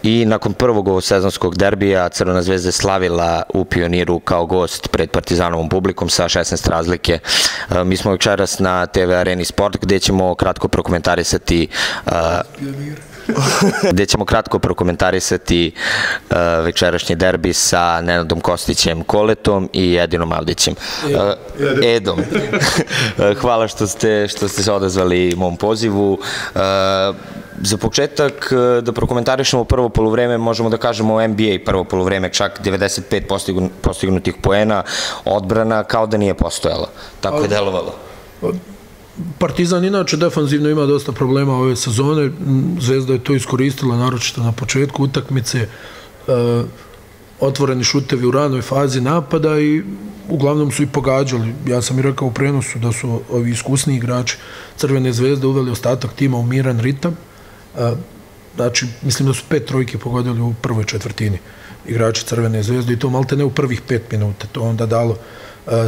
I nakon prvog sezonskog derbija Crvena zvezda je slavila u Pioniru kao gost pred Partizanovom publikom sa 16 razlike. Mi smo večeras na TV Areni Sport gde ćemo kratko prokomentarisati večerašnji derbi sa Nenadom Kostićem Koletom i Edinom Avdićem. Edom. Hvala što ste se odazvali mom pozivu. Za početak da prokomentarišemo prvo poluvreme, možemo da kažemo NBA prvo poluvreme, čak 95 postignutih poena, odbrana kao da nije postojala. Tako je delovalo. Partizan inače defanzivno ima dosta problema ove sezone, Zvezda je to iskoristila naročito na početku utakmice, otvoreni šutevi u ranoj fazi napada i uglavnom su i pogađali. Ja sam i rekao u prenosu da su ovi iskusni igrači Crvene zvezde uveli ostatak tima u miran ritam. Znači, mislim da su 5 trojki pogodili u prvoj četvrtini igrači Crvene zvezde i to malte ne u prvih 5 minuta. To onda dalo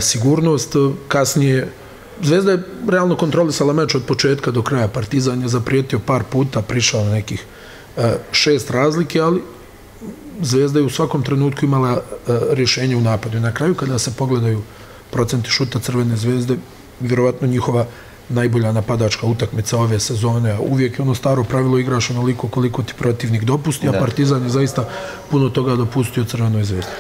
sigurnost. Kasnije Zvezda je realno kontrolisala meč od početka do kraja. Partizan je zaprijetio par puta, prišao na nekih 6 razlike, ali Zvezda je u svakom trenutku imala rješenje u napadu. I na kraju, kada se pogledaju procenti šuta Crvene zvezde, vjerovatno njihova najbolja napadačka utakmica ove sezone. Uvijek je ono staro pravilo, igraš onoliko koliko ti protivnik dopusti, a Partizan je zaista puno toga dopustio Crvenoj zvezdi.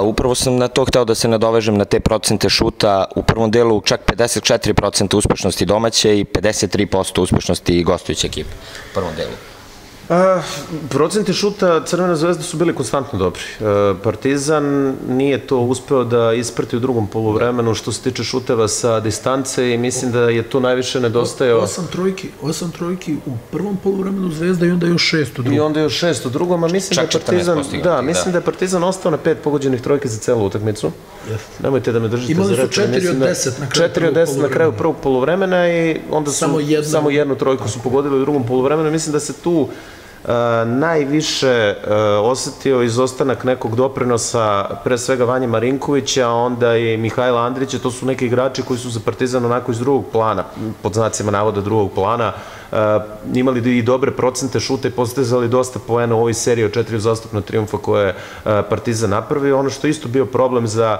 Upravo sam na to hteo da se nadovežem na te procente šuta. U prvom delu čak 54% uspešnosti domaće i 53% uspešnosti gostujuće ekipe. U prvom delu. Procenti šuta Crvene zvezde su bili konstantno dobri. Partizan nije to uspeo da isprati u drugom poluvremenu što se tiče šuteva sa distance i mislim da je tu najviše nedostajao... 8 trojki u prvom poluvremenu Zvezda i onda još 6 u drugom. I onda još 6 u drugom, a mislim da je Partizan... Da, mislim da je Partizan ostao na 5 pogođenih trojke za celu utakmicu. Nemojte da me držite za reč. Imali su 4 od 10 na kraju prvog poluvremena i onda su samo jednu trojku su pogodili u drugom poluvremenu. Mislim da se tu najviše osetio izostanak nekog doprinosa, pre svega Vanje Marinkovića, a onda i Mihajla Andrića. To su neki igrači koji su za Partizan onako iz drugog plana, pod znacima navoda drugog plana, imali i dobre procente šuta i postizali dosta poena u ovoj seriji od 4 uzastopna trijumfa koje je Partizan napravio. Ono što je isto bio problem za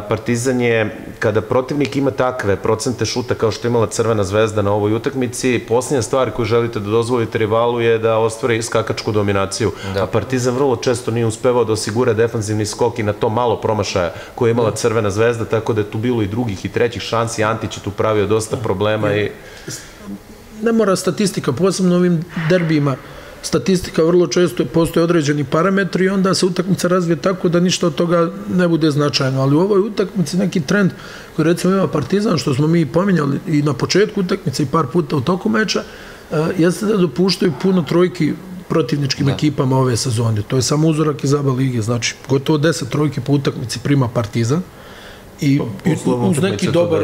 Partizan je kada protivnik ima takve procente šuta kao što je imala Crvena zvezda na ovoj utakmici, posljednja stvar koju želite da dozvolite rivalu je da ostvari skakačku dominaciju. A Partizan vrlo često nije uspevao da osigura defanzivni skok i na to malo promašaja koje je imala Crvena zvezda, tako da je tu bilo i drugih i trećih šansi. Antić je tu pravio dosta problema i... Ne mora statistika, posebno ovim derbijima, statistika vrlo često postoje određeni parametri i onda se utakmica razvije tako da ništa od toga ne bude značajno. Ali u ovoj utakmici neki trend koji recimo ima Partizan, što smo mi pominjali i na početku utakmice i par puta u toku meča, jeste da dopuštaju puno trojki protivničkim ekipama ove sezone. To je samo uzorak iz ABA lige. Znači, gotovo 10 trojki po utakmici prima Partizan i uz neki dobar...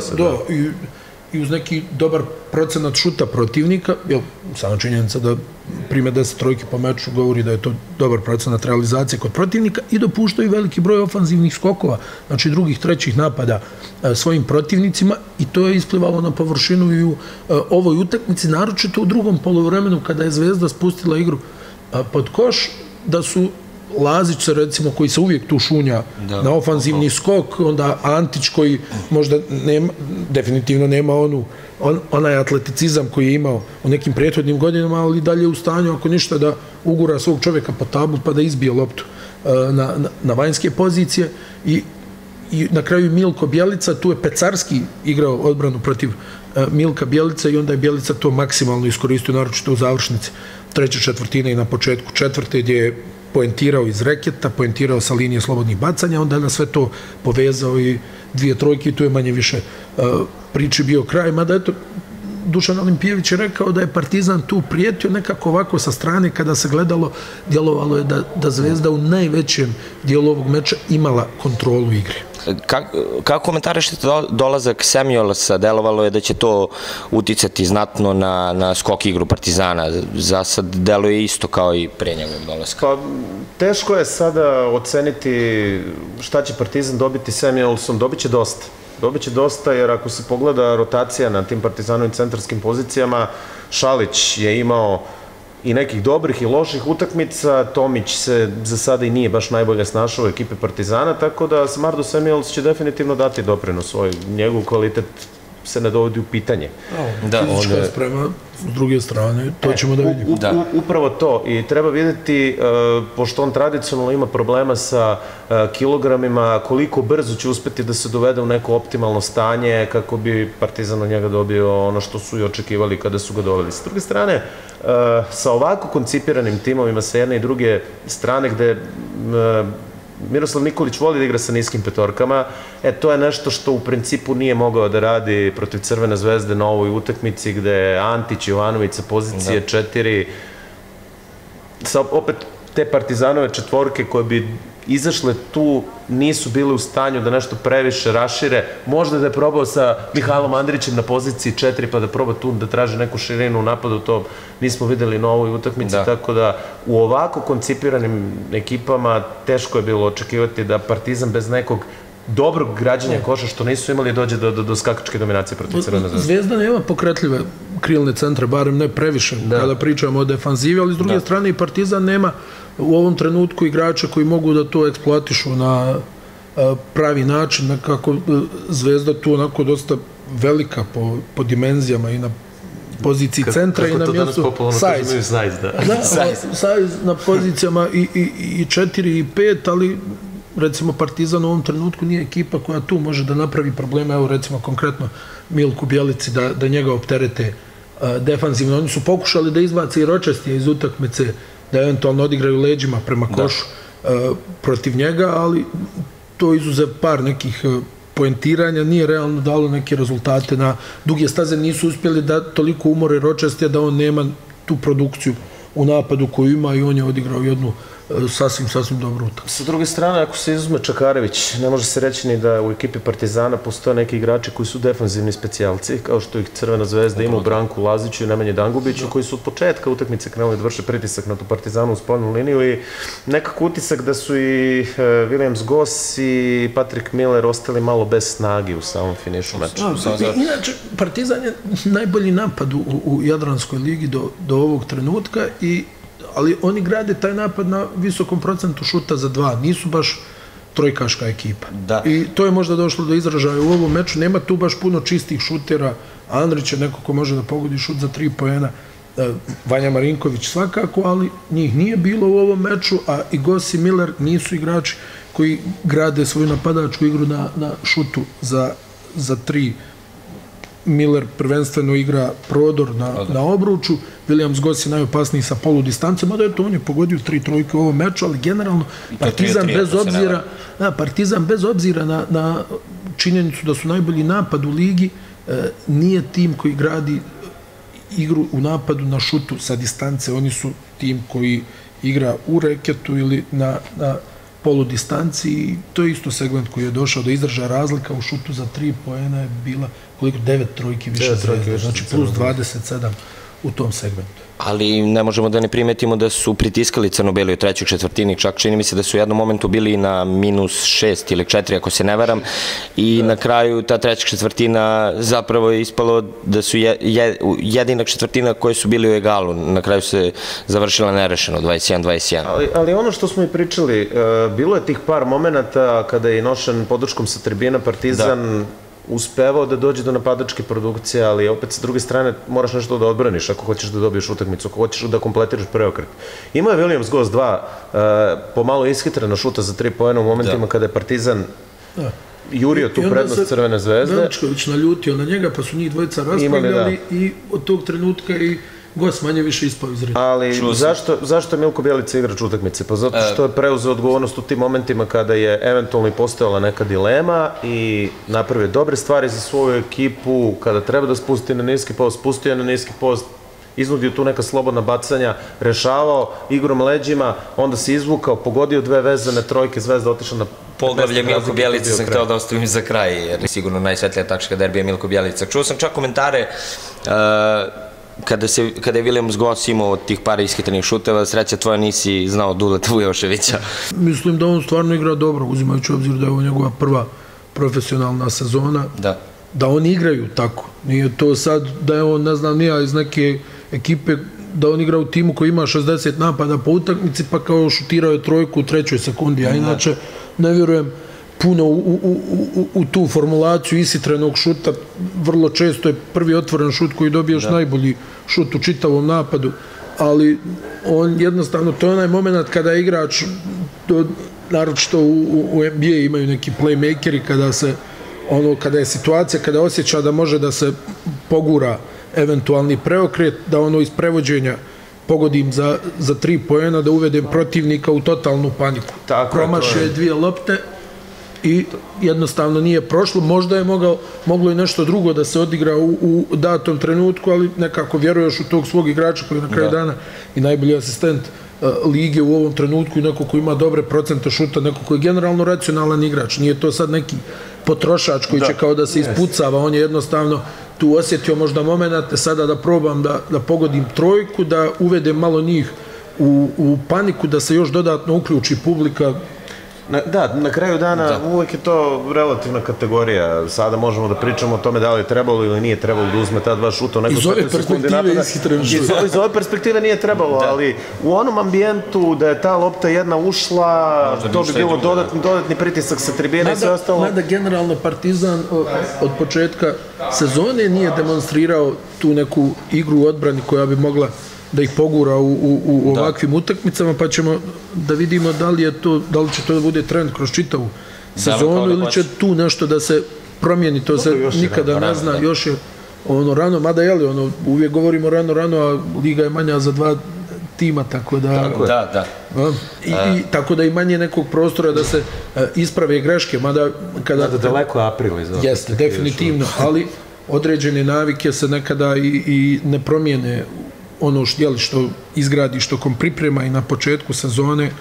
i uz neki dobar procenat šuta protivnika, jer sama činjenica da prime 10 trojki po meču govori da je to dobar procenat realizacije kod protivnika i dopuštaju veliki broj ofanzivnih skokova, znači drugih, trećih napada svojim protivnicima i to je isplivalo na površinu i u ovoj utakmici, naročito u drugom poluvremenu kada je Zvezda spustila igru pod koš, da su Lazić, recimo, koji se uvijek tu šunja na ofanzivni skok, onda Antić koji možda definitivno nema onaj atleticizam koji je imao u nekim prethodnim godinama, ali dalje u stanju, ako ništa, da ugura svog čovjeka po tablu pa da izbije loptu na vanjske pozicije i na kraju Milko Bjelica, tu je Pecarski igrao odbranu protiv Milka Bjelica i onda je Bjelica to maksimalno iskoristio, naročito u završnici treće četvrtine i na početku četvrte, gdje je poentirao iz reketa, poentirao sa linije slobodnih bacanja, onda je na sve to povezao i 2 trojke i tu je manje više priči bio kraj. Mada eto, Dušan Olimpijević je rekao da je Partizan tu prijetio nekako ovako sa strane kada se gledalo, djelovalo je da Zvezda u najvećem dijelu ovog meča imala kontrolu igre. Kako komentarišete dolazak Samuelsa? Delovalo je da će to uticati znatno na skok igru Partizana. Za sad deluje isto kao i pre njegovog dolaska. Pa, teško je sada oceniti šta će Partizan dobiti Samuelsom. Dobit će dosta. Dobit će dosta jer ako se pogleda rotacija na tim Partizanovim centarskim pozicijama, Šalić je imao i nekih dobrih i loših utakmica, Tomić se za sada i nije baš najbolje snašao u ekipe Partizana, tako da Samardo Samuels će definitivno dati doprinos svoj, njegov kvalitet se ne dovodi u pitanje. Fizička sprema, s druge strane, to ćemo da vidimo. Upravo to, i treba vidjeti, pošto on tradicionalno ima problema sa kilogramima, koliko brzo će uspeti da se dovede u neko optimalno stanje kako bi Partizan od njega dobio ono što su i očekivali kada su ga doveli. S druge strane, sa ovako koncipiranim timovima sa jedne i druge strane gde Miroslav Nikolić voli da igra sa niskim petorkama, to je nešto što u principu nije mogao da radi protiv Crvene zvezde na ovoj utakmici gde je Antić, Jovanović sa pozicije 4, opet te Partizanove četvorke koje bi izašle tu nisu bile u stanju da nešto previše rašire. Možda da je probao sa Mihajlom Andrićem na poziciji 4 pa da proba tu da traži neku širinu u napadu, to nismo videli na ovoj utakmici, tako da u ovako koncipiranim ekipama teško je bilo očekivati da Partizan bez nekog dobrog građanja koša što nisu imali dođe do skakačke dominacije protiv Crvene zvezde. Zvezda nema pokretljive krilne centre, barem ne previše kada pričamo o defanzivi, ali s druge strane i Partizan nema u ovom trenutku igrača koji mogu da to eksploatišu na pravi način, kako Zvezda tu onako dosta velika po dimenzijama i na poziciji centra i na mjestu size na pozicijama i 4 i 5, ali recimo Partizan u ovom trenutku nije ekipa koja tu može da napravi probleme, evo recimo konkretno Milku Bjelici da njega opterete defanzivno. Oni su pokušali da izbace i Ročestija iz utakmice, da eventualno odigraju leđima prema košu protiv njega, ali to izuzev par nekih poentiranja nije realno dalo neke rezultate. Na duge staze nisu uspjeli da toliko umore Ročestija da on nema tu produkciju u napadu koju ima i on je odigrao jednu sasvim dobro utakmicu. Sa druge strane, ako se izuzme Čakarević, ne može se reći ni da u ekipi Partizana postoje neki igrači koji su defanzivni specijalci, kao što ih Crvena zvezda ima u Branku Laziću i Nemanji Dangubiću, koji su od početka utakmice krenuli da vrše pritisak na tu Partizanu u spoljnu liniju i nekako utisak da su i Williams Goss i Patrick Miller ostali malo bez snagi u samom finišu meča. Inače, Partizan je najbolji napad u Jadranskoj ligi do ovog trenutka, ali oni grade taj napad na visokom procentu šuta za 2. Nisu baš trojkaška ekipa. I to je možda došlo do izražaja u ovom meču. Nema tu baš puno čistih šutera. Andrić je neko ko može da pogodi šut za 3 poena. Vanja Marinković svakako, ali njih nije bilo u ovom meču, a i Goss i Miller nisu igrači koji grade svoju napadačku igru na šutu za 3. Miller prvenstveno igra prodor na obruču, Williams Goss je najopasniji sa polu distance, mada je to on je pogodio 3 trojke u ovom meču, ali generalno Partizan bez obzira na činjenicu da su najbolji napad u ligi, nije tim koji gradi igru u napadu na šutu sa distance, oni su tim koji igra u reketu ili na polu distanci i to je isto segment koji je došao do izražaja. Razlika u šutu za 3 poena je bila koliko 9 trojki više Zvezde, znači plus 27 u tom segmentu. Ali ne možemo da ne primetimo da su pritiskali Crno-Beli u trećoj četvrtini, čak čini mi se da su u jednom momentu bili na -6 ili 4, ako se ne varam, i na kraju ta treća četvrtina zapravo je ispalo da su jedina četvrtina koje su bili u egalu, na kraju se završila nerešeno, 21-21. Ali ono što smo i pričali, bilo je tih par momenata kada je nošen podrškom sa tribina Partizan uspevao da dođe do napadačke produkcije, ali opet sa druge strane moraš nešto da odbraniš ako hoćeš da dobiješ utakmicu, ako hoćeš da kompletiraš preokret. Ima je Williams Goss 2 pomalo ishitrena šuta za 3 poena u momentima kada je Partizan jurio tu prednost Crvene zvezde. Veličković naljutio na njega, pa su njih dvojica raspravljali i od tog trenutka i Goss manje više ispao iz rita. Ali zašto je Milko Bjelica igrač utakmice? Pa zato što je preuzeo odgovornost u tim momentima kada je eventualno i postojala neka dilema i napravio dobre stvari za svoju ekipu, kada treba da spusti na niski post, spustio na niski post, iznudio tu neka slobodna bacanja, rešavao igrom leđima, onda se izvukao, pogodio 2 vezane trojke, Zvezda otišla na poglavlje Milko Bjelica sam hteo da ostavim za kraj, jer je sigurno najsvetlija tačka derbija Milko Bjelica. Čuo sam čak komentare kada je Williams Goss imao tih par ishitrenih šuteva, sreća tvoja nisi znao Duleta Vujoševića. Mislim da on stvarno igra dobro, uzimajući obzir da je ovo njegova prva profesionalna sezona. Da oni igraju tako. Nije to sad da je on, ne znam, nija iz neke ekipe, da on igra u timu koji ima 60 napada po utakmici, pa kao šutirao je trojku u 3. sekundi. A inače, ne vjerujem puno u tu formulaciju ishitrenog šuta. Vrlo često je prvi otvoren šut koji dobiješ najbolji šut u čitavom napadu, ali on jednostavno, to je onaj moment kada igrač, naročito u NBA imaju neki playmakeri, kada je situacija, kada osjeća da može da se pogura eventualni preokret, da iz prevođenja pogodim za 3 poena, da uvedem protivnika u totalnu paniku. Promašio je 2 lopte i jednostavno nije prošlo. Možda je moglo i nešto drugo da se odigra u datom trenutku, ali nekako vjeruješ u tog svog igrača koji je na kraju dana i najbolji asistent lige u ovom trenutku i neko ko ima dobre procente šuta, neko ko je generalno racionalan igrač. Nije to sad neki potrošač koji će kao da se ispucava, on je jednostavno tu osjetio možda moment sada da probam da pogodim trojku, da uvedem malo njih u paniku, da se još dodatno uključi publika. Da, na kraju dana uvek je to relativna kategorija. Sada možemo da pričamo o tome da li je trebalo ili nije trebalo da uzme ta 2 šuta. Iz ove perspektive ishitren šut. Iz ove perspektive nije trebalo, ali u onom ambijentu da je ta lopta jedna ušla, to bi bilo dodatni pritisak sa tribine i sve ostalo. Mada generalno Partizan od početka sezone nije demonstrirao tu neku igru u odbrani koja bi mogla da ih pogura u ovakvim utakmicama, pa ćemo da vidimo da li će to da bude trend kroz čitavu sezonu ili će tu nešto da se promijeni, to se nikada ne zna, još je rano, mada uvijek govorimo rano, a liga je manja za 2 tima, tako da... I tako da i manje nekog prostora da se isprave greške, mada kada... Daleko je april. Jeste, definitivno, ali određene navike se nekada i ne promijene ono što izgradiš tokom priprema i na početku sezone.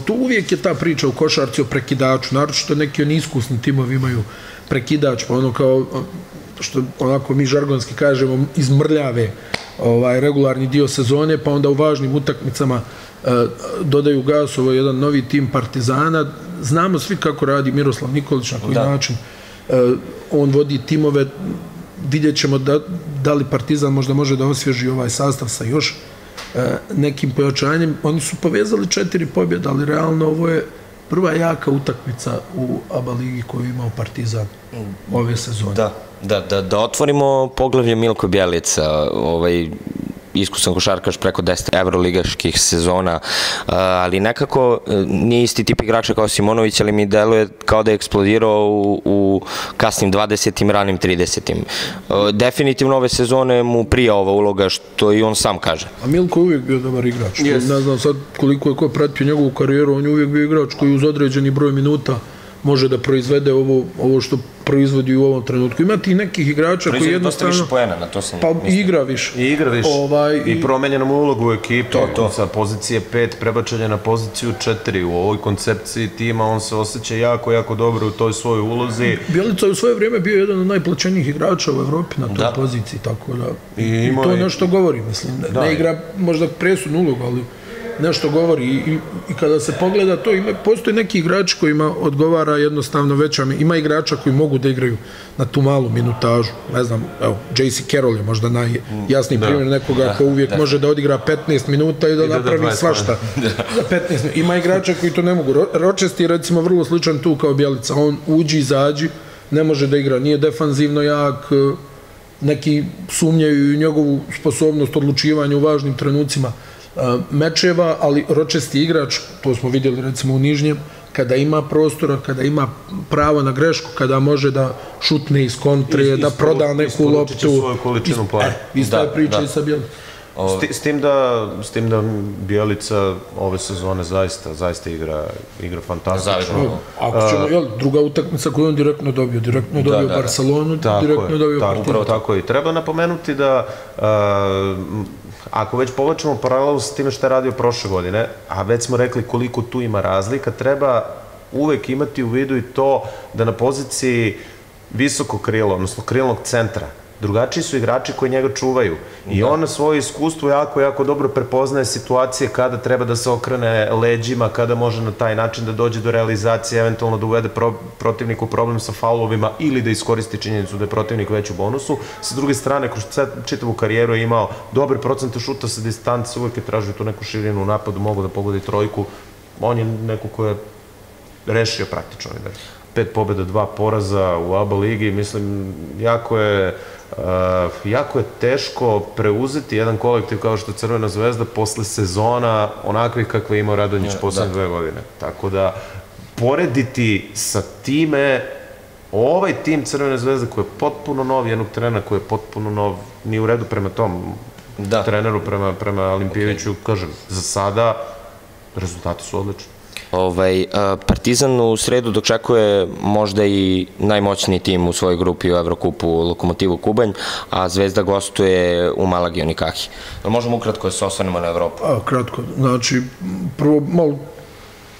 Tu uvijek je ta priča u košarci o prekidaču, naročito neki oni iskusni timovi imaju prekidač, pa ono kao što onako mi žargonski kažemo izmrljave regularni dio sezone, pa onda u važnim utakmicama dodaju gas. Ovo je jedan novi tim Partizana. Znamo svi kako radi Miroslav Nikolić, na koji način on vodi timove. Vidjet ćemo da li Partizan možda može da osvježi ovaj sastav sa još nekim pojačanjem. Oni su povezali 4 pobjede, ali realno ovo je prva jaka utakmica u ABA ligi koju je imao Partizan ove sezone. Da otvorimo poglavlje Milko Bjelica, iskusan košarkaš preko 10 evroligaških sezona, ali nekako nije isti tip igrača kao Simonović, ali mi deluje kao da je eksplodirao u kasnim 20. ranim 30. Definitivno ove sezone mu prija ova uloga, što i on sam kaže. A Milko je uvijek bio dobar igrač. Ne znam sad koliko je ko pratio njegovu karijeru, on je uvijek bio igrač koji uz određeni broj minuta može da proizvede ovo što proizvodi u ovom trenutku. Ima ti nekih igrača koji jednostavno... Proizvodi dosta više poena, na to sam... Pa i igra više. I promenjenom ulogu u ekipu. Sa pozicije 5 prebačenja na poziciju 4. U ovoj koncepciji tima on se osjeća jako, jako dobro u toj svojoj ulozi. Bjelica je u svoje vrijeme bio jedan od najplaćenijih igrača u Evropi na toj poziciji, tako da... I to nešto govori, mislim. Ne igra možda presudnu ulogu, ali nešto govori i kada se pogleda to, postoji neki igrač kojima odgovara jednostavno veća, ima igrača koji mogu da igraju na tu malu minutažu, ne znam, evo, J.C. Carroll je možda najjasniji primjer nekoga ko uvijek može da odigra 15 minuta i da napravi svašta za 15 minuta. Ima igrača koji to ne mogu. Ročesti je recimo vrlo sličan tu kao Bjelica, on uđi, izađi, ne može da igra, nije defanzivno jak, neki sumnjaju i njegovu sposobnost odlučivanja u važnim trenucima mečeva, ali ročesti igrač, to smo vidjeli recimo u Nižnjem, kada ima prostora, kada ima pravo na grešku, kada može da šutne iz kontre, da proda neku loptu. Isporučit će svoju količinu para. Ista je priča i sa Bjelicom. S tim da Bjelica ove sezone zaista igra fantastično. Ako ćemo, druga utakmica koju on direktno dobio Barcelonu, direktno dobio Partizan. Tako je. Treba napomenuti da ako već povlačimo paralelu s time što je radio prošle godine, a već smo rekli koliko tu ima razlika, treba uvek imati u vidu i to da na poziciji visoko krilo, odnosno krilnog centra, drugačiji su igrači koji njega čuvaju. I on na svoje iskustvo jako dobro prepoznaje situacije kada treba da se okrene leđima, kada može na taj način da dođe do realizacije, eventualno da uvede protivniku problem sa faulovima ili da iskoristi činjenicu da je protivnik već u bonusu. Sa druge strane, kroz čitavu karijeru je imao dobre procente šuta sa distance, uvek je tražio tu neku širinu u napadu, mogu da pogodi trojku. On je neko ko je rešio praktično. 5 pobjeda, 2 poraza u ABA ligi, mislim, jako je teško preuzeti jedan kolektiv kao što je Crvena zvezda posle sezona onakvih kakve je imao Radonjić poslednje 2 godine. Tako da, porediti sa time, ovaj tim Crvene zvezde koji je potpuno nov, jednog trenera koji je potpuno nov, nije u redu prema tom treneru, prema Olimpijeviću, kažem, za sada rezultati su odlični. Partizan u sredu dočekuje možda i najmoćniji tim u svojoj grupi u Evrokupu, Lokomotivu Kubanj, a Zvezda gostuje u Malagi Unikahi. Možemo ukratko da se osvrnemo na Evropu? Kratko, znači, prvo malo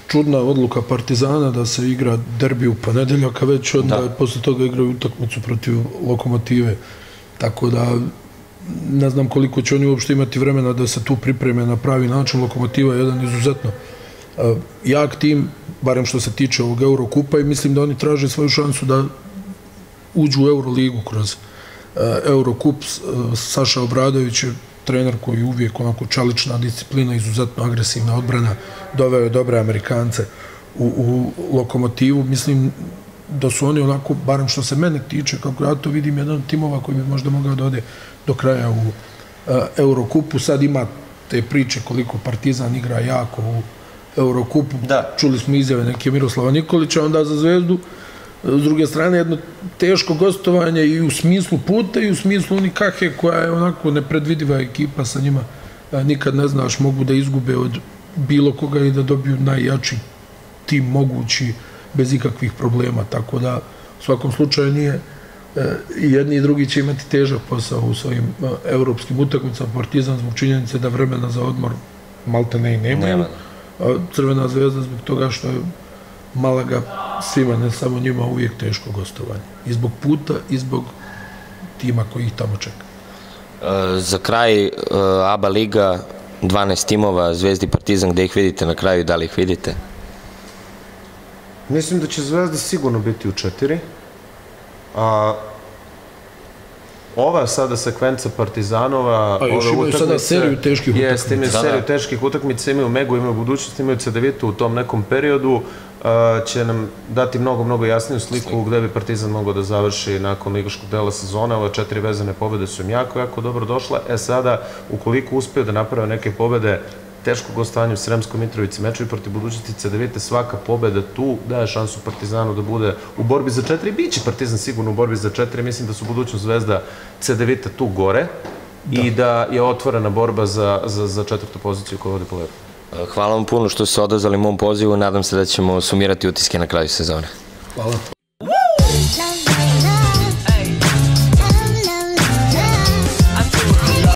čudna odluka Partizana da se igra derbi u ponedeljak, a već onda posle toga igraju utakmicu protiv Lokomotive, tako da ne znam koliko će oni uopšte imati vremena da se tu pripreme na pravi način. Lokomotiva je jedan izuzetno jak tim, barem što se tiče ovog Eurokupa, i mislim da oni traže svoju šansu da uđu u Euroligu kroz Eurokup. Saša Obradović je trener koji je uvijek onako čelična disciplina, izuzetno agresivna odbrana, doveo je dobre Amerikance u Lokomotivu. Mislim da su oni onako, barem što se mene tiče, kako ja to vidim, jedan od timova koji bi možda mogao da ode do kraja u Eurokupu. Sad ima te priče koliko Partizan igra jako u Eurokupu, čuli smo izjave neke Miroslava Nikolića, onda za Zvezdu, s druge strane, jedno teško gostovanje i u smislu puta i u smislu Unikahe, koja je onako nepredvidiva ekipa, sa njima nikad ne znaš, mogu da izgube od bilo koga i da dobiju najjači tim mogući bez ikakvih problema, tako da u svakom slučaju nije, jedni i drugi će imati težak posao u svojim evropskim utakmicama. Partizan zbog činjenice da vremena za odmor malte ne i nemaju, Crvena zvezda zbog toga što je Malaga svima, ne samo njima, uvijek teško gostovanje. I zbog puta i zbog tima koji ih tamo čeka. Za kraj ABA liga, 12 timova, Zvezdi, Partizan, gde ih vidite na kraju i da li ih vidite? Mislim da će Zvezda sigurno biti u 4, a ova sada sekvenca Partizanova... A još imaju sada seriju teških utakmica. Jeste, imaju seriju teških utakmica, imaju Megu, imaju budućnost, imaju Cedevitu u tom nekom periodu, će nam dati mnogo jasniju sliku gde bi Partizan mogao da završi nakon ligaškog dela sezone. Ove 4 vezane pobjede su im jako dobro došle. Sada, ukoliko uspiju da naprave neke pobjede, teško gostovanje u Sremskoj Mitrovici, mečevi protiv budućnosti Cedevite, svaka pobjeda tu daje šansu Partizanu da bude u borbi za 4. Biće Partizan sigurno u borbi za 4. Mislim da su budućnost Zvezda Cedevita tu gore i da je otvorena borba za 4. poziciju koja vodi po lepo. Hvala vam puno što ste se odazvali mom pozivu. Nadam se da ćemo sumirati utiske na kraju sezone. Hvala.